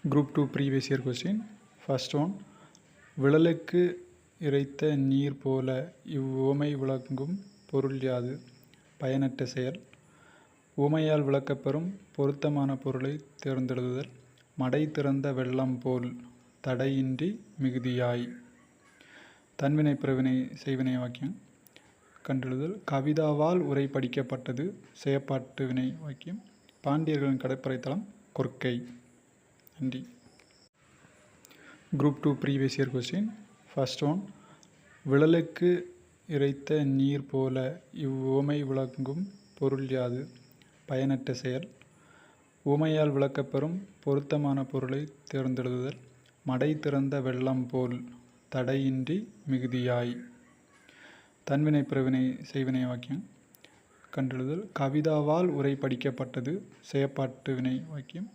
Group 2 previous year question. First one. விழலுக்கு இறைத்த நீர் போல இவ்வுவமை விளங்கும் பொருள் யாது? பயனற்ற செயல். உவமையால் விளக்கப்பெறும் பொருத்தமான பொருளை தேர்ந்தெழுதுதல். மடை திறந்த வெள்ளம் போல் தடையின்றி மிகுதியாய். தன்வினை பிறவினை செய்வினை வாக்கியம் கண்டெழுதல். கவிதாவால் உரை படிக்கப்பட்டது. செயற்பாட்டு வினை வாக்கியம். பாண்டியர்களின் கடற்படை தளம் கொற்கை. நன்றி. Group 2 previous year question. First one. விழலுக்கு இறைத்த நீர் போல இவ்வுவமை விளங்கும் பொருள் யாது? பயனற்ற செயல். உவமையால் விளக்கப்பெறும் பொருத்தமான பொருளை தேர்ந்தெழுதுதல். மடை திறந்த வெள்ளம் போல் தடையின்றி மிகுதியாய். தன்வினை பிறவினை செய்வினை வாக்கியம் கண்டெழுதல். கவிதாவால் உரை படிக்கப்பட்டது. செயற்பாட்டு வினை வாக்கியம்.